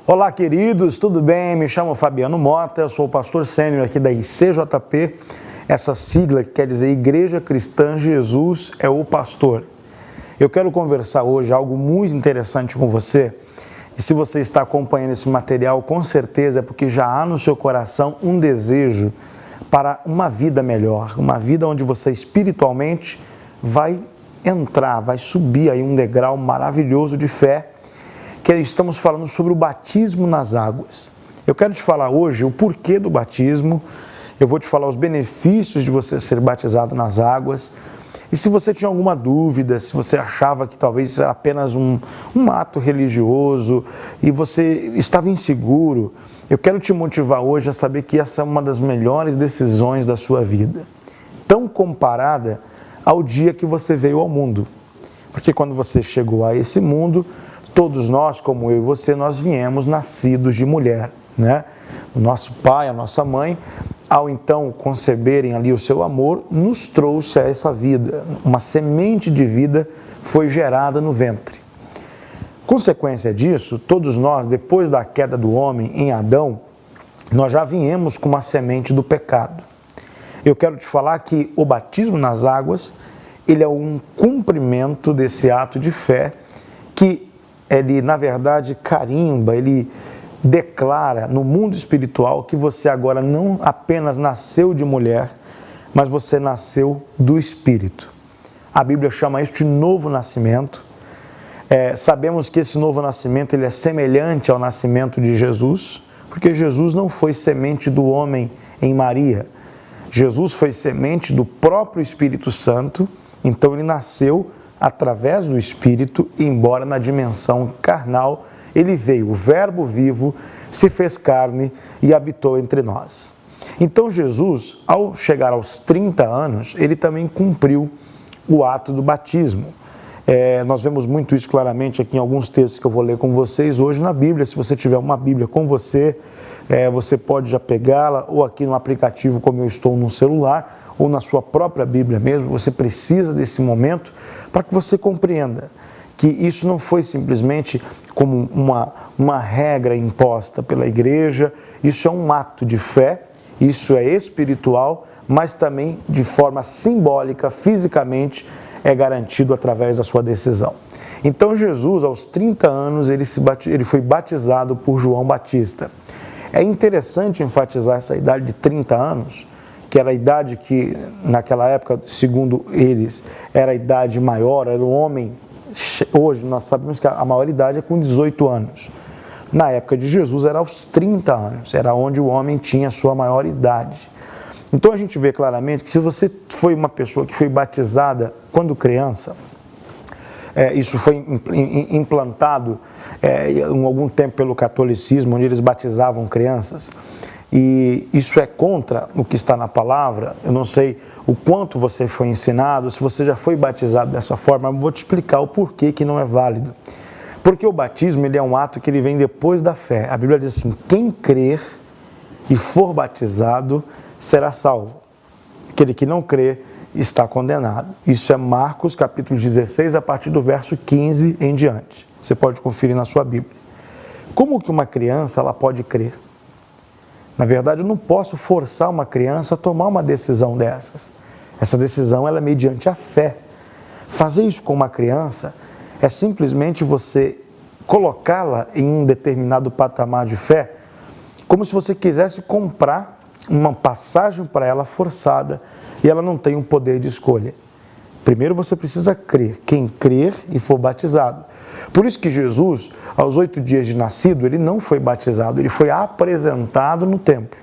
Olá, queridos, tudo bem? Me chamo Fabiano Mota, eu sou o pastor sênior aqui da ICJP, essa sigla que quer dizer Igreja Cristã Jesus é o Pastor. Eu quero conversar hoje algo muito interessante com você, e se você está acompanhando esse material, com certeza é porque já há no seu coração um desejo para uma vida melhor, uma vida onde você espiritualmente vai entrar, vai subir aí um degrau maravilhoso de fé, que estamos falando sobre o batismo nas águas. Eu quero te falar hoje o porquê do batismo, eu vou te falar os benefícios de você ser batizado nas águas, e se você tinha alguma dúvida, se você achava que talvez era apenas um ato religioso e você estava inseguro, eu quero te motivar hoje a saber que essa é uma das melhores decisões da sua vida, tão comparada ao dia que você veio ao mundo. Porque quando você chegou a esse mundo, todos nós, como eu e você, nós viemos nascidos de mulher, né? O nosso pai, a nossa mãe, ao então conceberem ali o seu amor, nos trouxe a essa vida. Uma semente de vida foi gerada no ventre. Consequência disso, todos nós, depois da queda do homem em Adão, nós já viemos com uma semente do pecado. Eu quero te falar que o batismo nas águas, ele é um cumprimento desse ato de fé que ele, na verdade, carimba, ele declara no mundo espiritual que você agora não apenas nasceu de mulher, mas você nasceu do Espírito. A Bíblia chama isso de novo nascimento. Sabemos que esse novo nascimento ele é semelhante ao nascimento de Jesus, porque Jesus não foi semente do homem em Maria. Jesus foi semente do próprio Espírito Santo, então ele nasceu através do Espírito, embora na dimensão carnal, ele veio, o Verbo vivo, se fez carne e habitou entre nós. Então Jesus, ao chegar aos 30 anos, ele também cumpriu o ato do batismo. Nós vemos muito isso claramente aqui em alguns textos que eu vou ler com vocês hoje na Bíblia. Se você tiver uma Bíblia com você, você pode já pegá-la, ou aqui no aplicativo como eu estou no celular, ou na sua própria Bíblia mesmo. Você precisa desse momento para que você compreenda que isso não foi simplesmente como uma regra imposta pela igreja, isso é um ato de fé, isso é espiritual, mas também de forma simbólica, fisicamente, é garantido através da sua decisão. Então Jesus, aos 30 anos, ele foi batizado por João Batista. É interessante enfatizar essa idade de 30 anos, que era a idade que, naquela época, segundo eles, era a idade maior, era o homem. Hoje nós sabemos que a maioridade é com 18 anos. Na época de Jesus era aos 30 anos, era onde o homem tinha a sua maioridade. Então a gente vê claramente que se você foi uma pessoa que foi batizada quando criança, isso foi implantado em algum tempo pelo catolicismo, onde eles batizavam crianças, e isso é contra o que está na palavra. Eu não sei o quanto você foi ensinado, se você já foi batizado dessa forma, mas vou te explicar o porquê que não é válido. Porque o batismo ele é um ato que ele vem depois da fé. A Bíblia diz assim: quem crer e for batizado será salvo. Aquele que não crê está condenado. Isso é Marcos capítulo 16, a partir do verso 15 em diante. Você pode conferir na sua Bíblia. Como que uma criança ela pode crer? Na verdade, eu não posso forçar uma criança a tomar uma decisão dessas. Essa decisão ela é mediante a fé. Fazer isso com uma criança é simplesmente você colocá-la em um determinado patamar de fé, como se você quisesse comprar uma passagem para ela forçada e ela não tem um poder de escolha. Primeiro você precisa crer. Quem crer e for batizado. Por isso que Jesus, aos 8 dias de nascido, ele não foi batizado, ele foi apresentado no templo.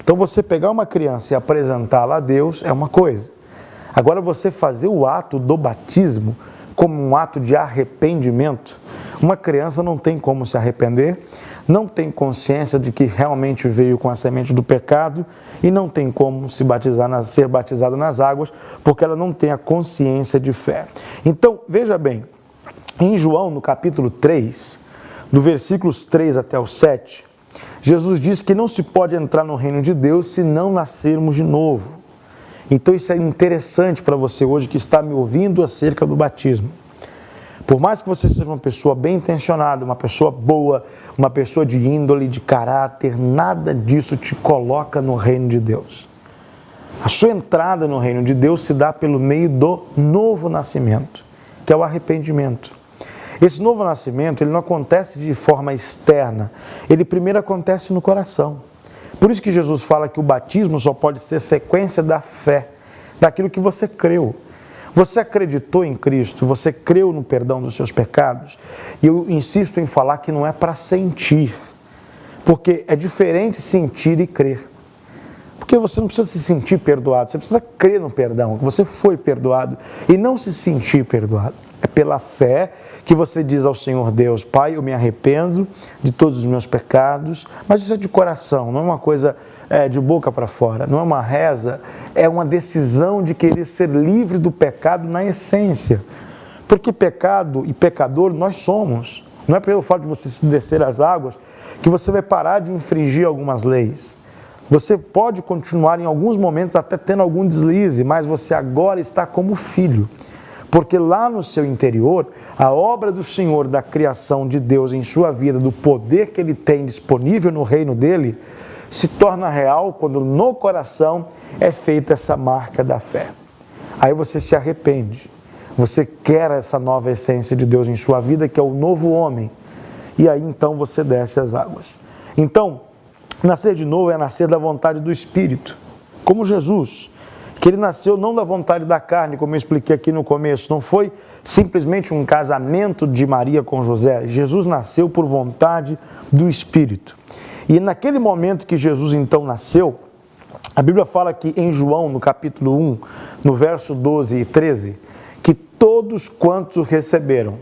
Então você pegar uma criança e apresentá-la a Deus é uma coisa. Agora você fazer o ato do batismo como um ato de arrependimento, uma criança não tem como se arrepender, não tem consciência de que realmente veio com a semente do pecado e não tem como ser batizada nas águas, porque ela não tem a consciência de fé. Então, veja bem, em João, no capítulo 3, do versículos 3 até o 7, Jesus diz que não se pode entrar no reino de Deus se não nascermos de novo. Então isso é interessante para você hoje que está me ouvindo acerca do batismo. Por mais que você seja uma pessoa bem intencionada, uma pessoa boa, uma pessoa de índole, de caráter, nada disso te coloca no reino de Deus. A sua entrada no reino de Deus se dá pelo meio do novo nascimento, que é o arrependimento. Esse novo nascimento, ele não acontece de forma externa, ele primeiro acontece no coração. Por isso que Jesus fala que o batismo só pode ser sequência da fé, daquilo que você creu. Você acreditou em Cristo, você creu no perdão dos seus pecados, e eu insisto em falar que não é para sentir, porque é diferente sentir e crer. Porque você não precisa se sentir perdoado, você precisa crer no perdão, que você foi perdoado e não se sentir perdoado. É pela fé que você diz ao Senhor Deus: Pai, eu me arrependo de todos os meus pecados, mas isso é de coração, não é uma coisa de boca para fora, não é uma reza, é uma decisão de querer ser livre do pecado na essência. Porque pecado e pecador nós somos. Não é pelo fato de você se descer às águas que você vai parar de infringir algumas leis. Você pode continuar em alguns momentos até tendo algum deslize, mas você agora está como filho. Porque lá no seu interior, a obra do Senhor, da criação de Deus em sua vida, do poder que Ele tem disponível no reino dEle, se torna real quando no coração é feita essa marca da fé. Aí você se arrepende, você quer essa nova essência de Deus em sua vida, que é o novo homem, e aí então você desce as águas. Então, nascer de novo é nascer da vontade do Espírito, como Jesus, que ele nasceu não da vontade da carne, como eu expliquei aqui no começo, não foi simplesmente um casamento de Maria com José. Jesus nasceu por vontade do Espírito. E naquele momento que Jesus então nasceu, a Bíblia fala que em João, no capítulo 1, no verso 12 e 13, que todos quantos o receberam,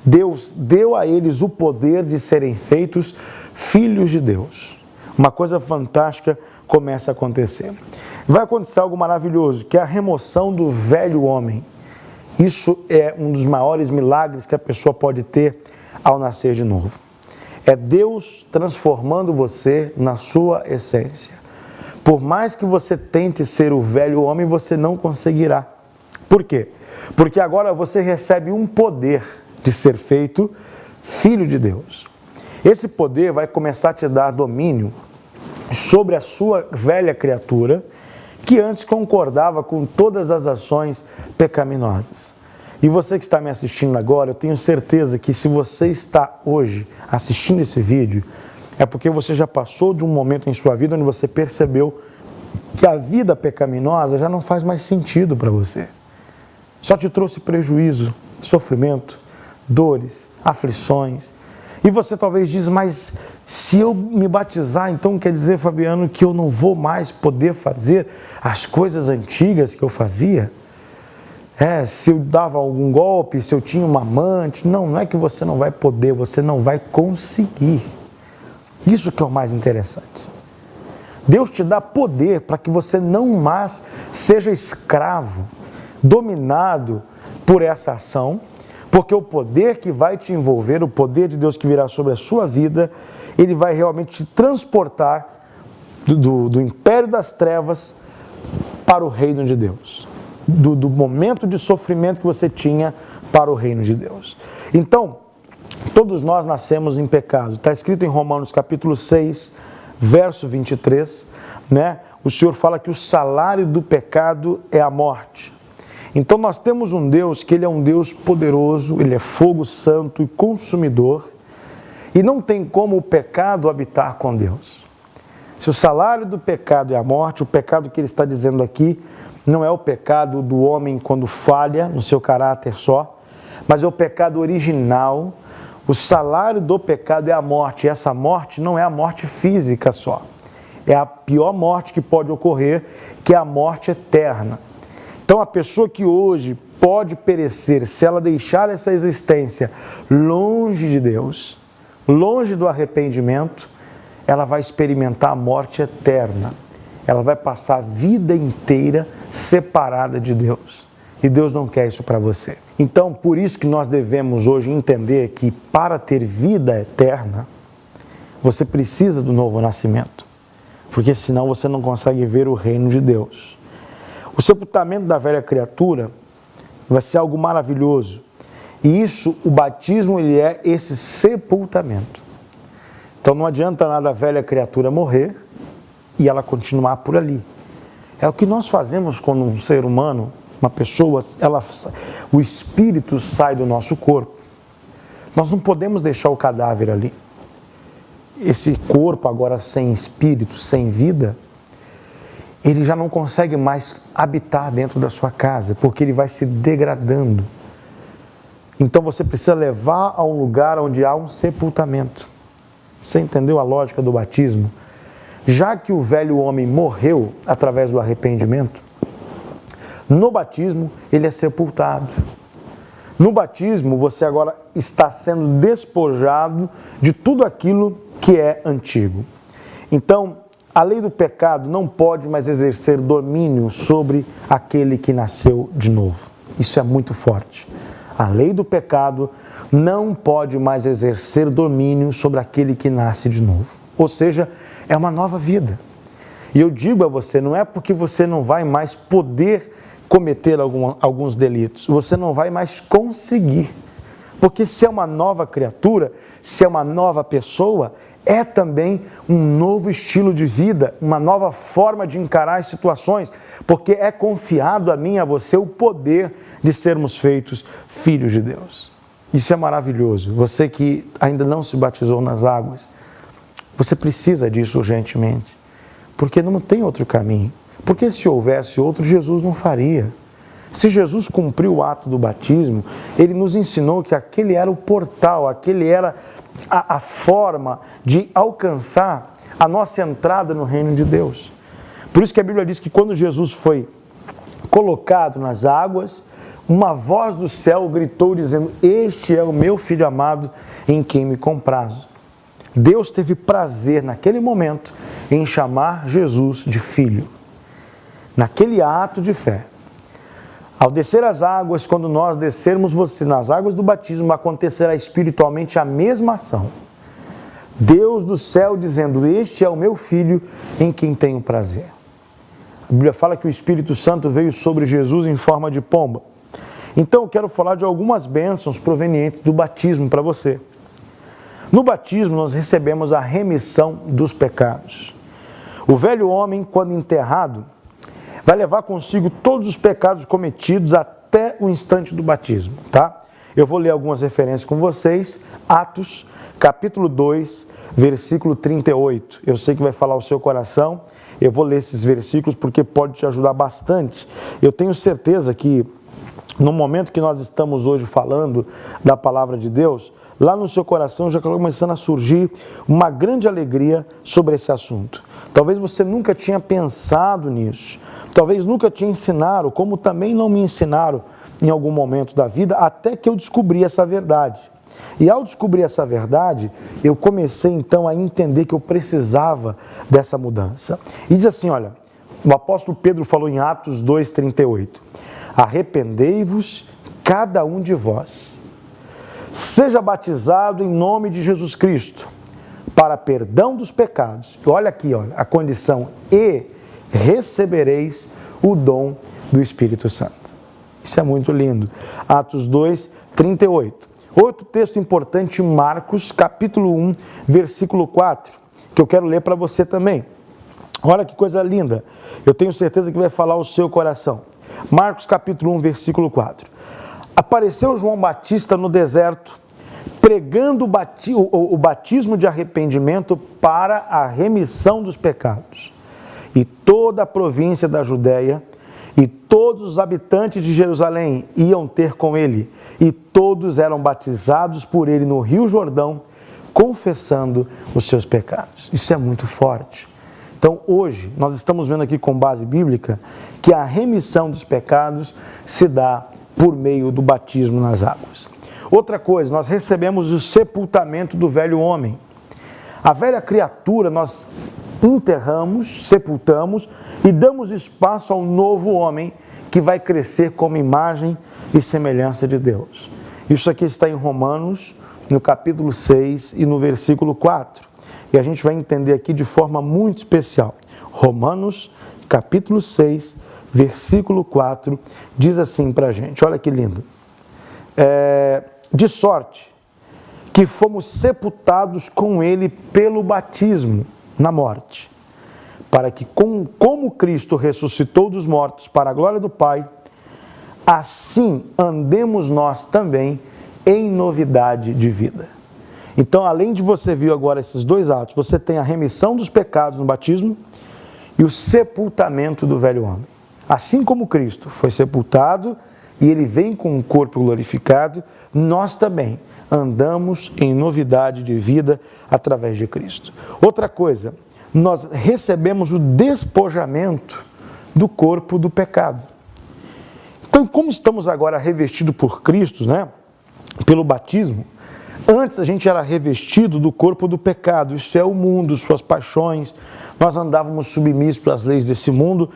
Deus deu a eles o poder de serem feitos filhos de Deus. Uma coisa fantástica começa a acontecer. Vai acontecer algo maravilhoso, que é a remoção do velho homem. Isso é um dos maiores milagres que a pessoa pode ter ao nascer de novo. É Deus transformando você na sua essência. Por mais que você tente ser o velho homem, você não conseguirá. Por quê? Porque agora você recebe um poder de ser feito filho de Deus. Esse poder vai começar a te dar domínio sobre a sua velha criatura, que antes concordava com todas as ações pecaminosas. E você que está me assistindo agora, eu tenho certeza que se você está hoje assistindo esse vídeo, é porque você já passou de um momento em sua vida onde você percebeu que a vida pecaminosa já não faz mais sentido para você. Só te trouxe prejuízo, sofrimento, dores, aflições. E você talvez diz: mas se eu me batizar, então quer dizer, Fabiano, que eu não vou mais poder fazer as coisas antigas que eu fazia? Se eu dava algum golpe, se eu tinha uma amante. Não é que você não vai poder, você não vai conseguir. Isso que é o mais interessante. Deus te dá poder para que você não mais seja escravo, dominado por essa ação, porque o poder que vai te envolver, o poder de Deus que virá sobre a sua vida, ele vai realmente te transportar do império das trevas para o reino de Deus. Do momento de sofrimento que você tinha para o reino de Deus. Então, todos nós nascemos em pecado. Está escrito em Romanos capítulo 6, verso 23, né? O Senhor fala que o salário do pecado é a morte. Então nós temos um Deus que Ele é um Deus poderoso, Ele é fogo santo e consumidor, e não tem como o pecado habitar com Deus. Se o salário do pecado é a morte, o pecado que Ele está dizendo aqui não é o pecado do homem quando falha no seu caráter só, mas é o pecado original. O salário do pecado é a morte, e essa morte não é a morte física só, é a pior morte que pode ocorrer, que é a morte eterna. Então a pessoa que hoje pode perecer, se ela deixar essa existência longe de Deus, longe do arrependimento, ela vai experimentar a morte eterna. Ela vai passar a vida inteira separada de Deus. E Deus não quer isso para você. Então, por isso que nós devemos hoje entender que para ter vida eterna, você precisa do novo nascimento. Porque senão você não consegue ver o reino de Deus. O sepultamento da velha criatura vai ser algo maravilhoso. E isso, o batismo, ele é esse sepultamento. Então não adianta nada a velha criatura morrer e ela continuar por ali. É o que nós fazemos quando um ser humano, uma pessoa, o espírito sai do nosso corpo. Nós não podemos deixar o cadáver ali. Esse corpo agora sem espírito, sem vida, ele já não consegue mais habitar dentro da sua casa, porque ele vai se degradando. Então você precisa levar a um lugar onde há um sepultamento. Você entendeu a lógica do batismo? Já que o velho homem morreu através do arrependimento, no batismo ele é sepultado. No batismo você agora está sendo despojado de tudo aquilo que é antigo. Então, a lei do pecado não pode mais exercer domínio sobre aquele que nasceu de novo. Isso é muito forte. A lei do pecado não pode mais exercer domínio sobre aquele que nasce de novo. Ou seja, é uma nova vida. E eu digo a você, não é porque você não vai mais poder cometer alguns delitos, você não vai mais conseguir. Porque se é uma nova criatura, se é uma nova pessoa, é também um novo estilo de vida, uma nova forma de encarar as situações, porque é confiado a mim e a você o poder de sermos feitos filhos de Deus. Isso é maravilhoso. Você que ainda não se batizou nas águas, você precisa disso urgentemente, porque não tem outro caminho. Porque se houvesse outro, Jesus não faria. Se Jesus cumpriu o ato do batismo, ele nos ensinou que aquele era o portal, aquele era a forma de alcançar a nossa entrada no reino de Deus. Por isso que a Bíblia diz que quando Jesus foi colocado nas águas, uma voz do céu gritou dizendo: "Este é o meu Filho amado, em quem me comprazo." Deus teve prazer naquele momento em chamar Jesus de filho. Naquele ato de fé. Ao descer as águas, quando nós descermos você nas águas do batismo, acontecerá espiritualmente a mesma ação. Deus do céu dizendo: "Este é o meu Filho em quem tenho prazer." A Bíblia fala que o Espírito Santo veio sobre Jesus em forma de pomba. Então eu quero falar de algumas bênçãos provenientes do batismo para você. No batismo nós recebemos a remissão dos pecados. O velho homem, quando enterrado, vai levar consigo todos os pecados cometidos até o instante do batismo, tá? Eu vou ler algumas referências com vocês. Atos, capítulo 2, versículo 38. Eu sei que vai falar o seu coração. Eu vou ler esses versículos porque pode te ajudar bastante. Eu tenho certeza que no momento que nós estamos hoje falando da palavra de Deus, lá no seu coração já está começando a surgir uma grande alegria sobre esse assunto. Talvez você nunca tinha pensado nisso. Talvez nunca te ensinaram, como também não me ensinaram em algum momento da vida, até que eu descobri essa verdade. E ao descobrir essa verdade, eu comecei então a entender que eu precisava dessa mudança. E diz assim, olha, o apóstolo Pedro falou em Atos 2,38. "Arrependei-vos, cada um de vós, seja batizado em nome de Jesus Cristo, para perdão dos pecados." Olha aqui, olha, a condição: "e recebereis o dom do Espírito Santo." Isso é muito lindo. Atos 2:38. Outro texto importante, Marcos, capítulo 1, versículo 4, que eu quero ler para você também. Olha que coisa linda. Eu tenho certeza que vai falar o seu coração. Marcos, capítulo 1, versículo 4. "Apareceu João Batista no deserto, pregando o batismo de arrependimento para a remissão dos pecados. E toda a província da Judéia e todos os habitantes de Jerusalém iam ter com ele, e todos eram batizados por ele no Rio Jordão, confessando os seus pecados." Isso é muito forte. Então, hoje, nós estamos vendo aqui com base bíblica que a remissão dos pecados se dá por meio do batismo nas águas. Outra coisa, nós recebemos o sepultamento do velho homem. A velha criatura nós enterramos, sepultamos e damos espaço ao novo homem que vai crescer como imagem e semelhança de Deus. Isso aqui está em Romanos, no capítulo 6 e no versículo 4. E a gente vai entender aqui de forma muito especial. Romanos, capítulo 6, versículo 4, diz assim para a gente, olha que lindo. de sorte que fomos sepultados com ele pelo batismo na morte, para que, como Cristo ressuscitou dos mortos para a glória do Pai, assim andemos nós também em novidade de vida. Então, além de você ver agora esses dois atos, você tem a remissão dos pecados no batismo e o sepultamento do velho homem. Assim como Cristo foi sepultado e ele vem com um corpo glorificado, nós também andamos em novidade de vida através de Cristo. Outra coisa, nós recebemos o despojamento do corpo do pecado. Então, como estamos agora revestidos por Cristo, né, pelo batismo, antes a gente era revestido do corpo do pecado, isso é o mundo, suas paixões, nós andávamos submissos às leis desse mundo,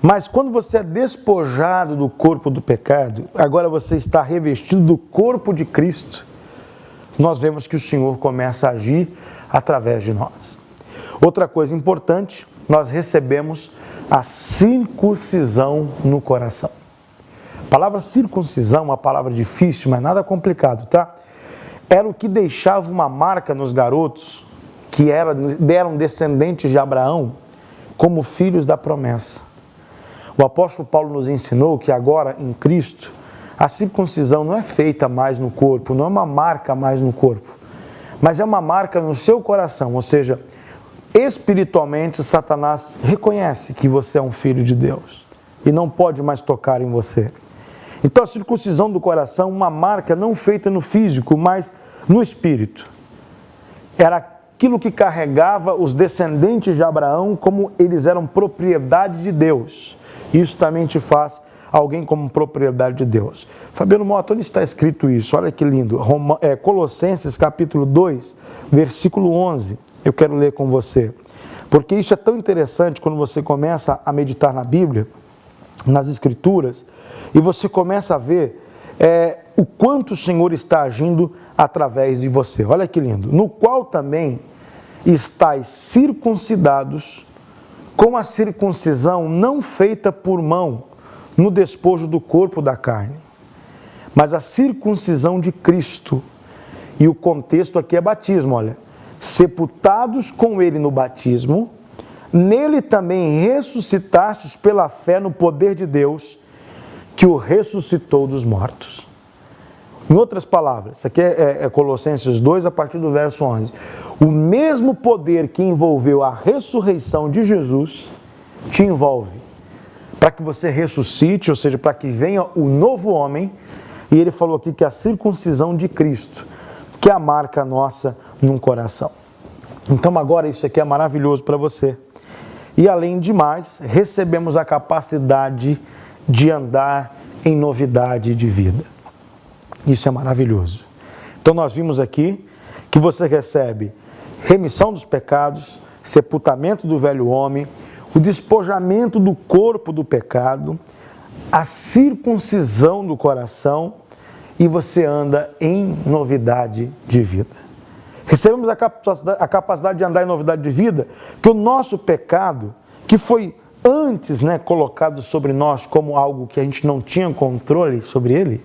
mas quando você é despojado do corpo do pecado, agora você está revestido do corpo de Cristo, nós vemos que o Senhor começa a agir através de nós. Outra coisa importante, nós recebemos a circuncisão no coração. A palavra circuncisão é uma palavra difícil, mas nada complicado, tá? Era o que deixava uma marca nos garotos que eram descendentes de Abraão como filhos da promessa. O apóstolo Paulo nos ensinou que agora em Cristo a circuncisão não é feita mais no corpo, não é uma marca mais no corpo, mas é uma marca no seu coração, ou seja, espiritualmente Satanás reconhece que você é um filho de Deus e não pode mais tocar em você. Então a circuncisão do coração, uma marca não feita no físico, mas no espírito. Era aquilo que carregava os descendentes de Abraão como eles eram propriedade de Deus. Isso também te faz alguém como propriedade de Deus. Fabiano Mota, onde está escrito isso? Olha que lindo. Colossenses capítulo 2, versículo 11. Eu quero ler com você. Porque isso é tão interessante quando você começa a meditar na Bíblia, nas Escrituras, e você começa a ver o quanto o Senhor está agindo através de você. Olha que lindo. No qual também estáis circuncidados com a circuncisão não feita por mão, no despojo do corpo da carne, mas a circuncisão de Cristo. E o contexto aqui é batismo, olha. Sepultados com ele no batismo, nele também ressuscitastes pela fé no poder de Deus, que o ressuscitou dos mortos. Em outras palavras, isso aqui é Colossenses 2, a partir do verso 11. O mesmo poder que envolveu a ressurreição de Jesus, te envolve para que você ressuscite, ou seja, para que venha o novo homem. E ele falou aqui que a circuncisão de Cristo, que é a marca nossa num coração. Então agora isso aqui é maravilhoso para você. E além de mais, recebemos a capacidade de andar em novidade de vida. Isso é maravilhoso. Então nós vimos aqui que você recebe remissão dos pecados, sepultamento do velho homem, o despojamento do corpo do pecado, a circuncisão do coração e você anda em novidade de vida. Recebemos a capacidade de andar em novidade de vida, que o nosso pecado, que foi antes colocado sobre nós como algo que a gente não tinha controle sobre ele,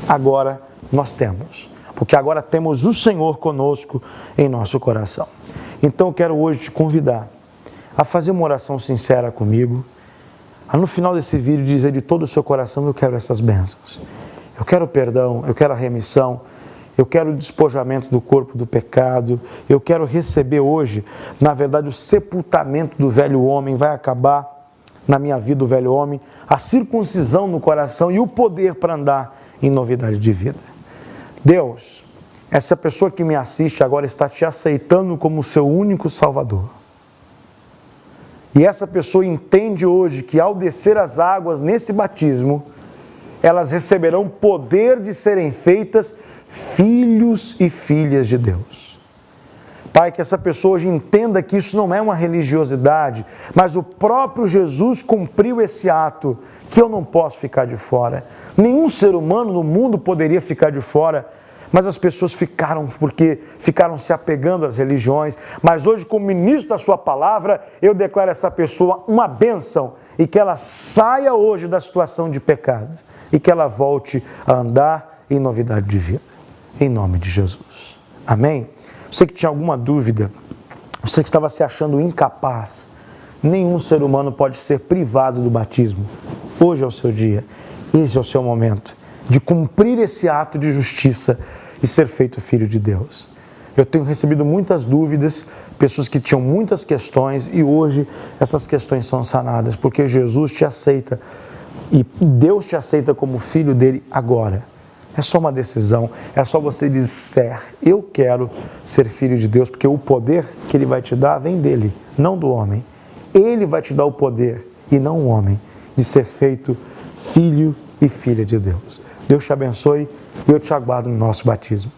agora nós temos. Porque agora temos o Senhor conosco em nosso coração. Então eu quero hoje te convidar a fazer uma oração sincera comigo, a no final desse vídeo dizer de todo o seu coração: eu quero essas bênçãos, eu quero perdão, eu quero a remissão, eu quero o despojamento do corpo do pecado, eu quero receber hoje, na verdade, o sepultamento do velho homem, vai acabar na minha vida o velho homem, a circuncisão no coração e o poder para andar em novidade de vida. Deus, essa pessoa que me assiste agora está te aceitando como seu único Salvador. E essa pessoa entende hoje que ao descer as águas nesse batismo, elas receberão poder de serem feitas filhos e filhas de Deus. Pai, que essa pessoa hoje entenda que isso não é uma religiosidade, mas o próprio Jesus cumpriu esse ato, que eu não posso ficar de fora. Nenhum ser humano no mundo poderia ficar de fora, mas as pessoas ficaram se apegando às religiões. Mas hoje, como ministro da sua palavra, eu declaro essa pessoa uma bênção e que ela saia hoje da situação de pecado e que ela volte a andar em novidade de vida. Em nome de Jesus. Amém? Você que tinha alguma dúvida, você que estava se achando incapaz, nenhum ser humano pode ser privado do batismo. Hoje é o seu dia, esse é o seu momento de cumprir esse ato de justiça e ser feito filho de Deus. Eu tenho recebido muitas dúvidas, pessoas que tinham muitas questões e hoje essas questões são sanadas, porque Jesus te aceita e Deus te aceita como filho dele agora. É só uma decisão, é só você dizer, eu quero ser filho de Deus, porque o poder que Ele vai te dar vem dele, não do homem. Ele vai te dar o poder, e não o homem, de ser feito filho e filha de Deus. Deus te abençoe e eu te aguardo no nosso batismo.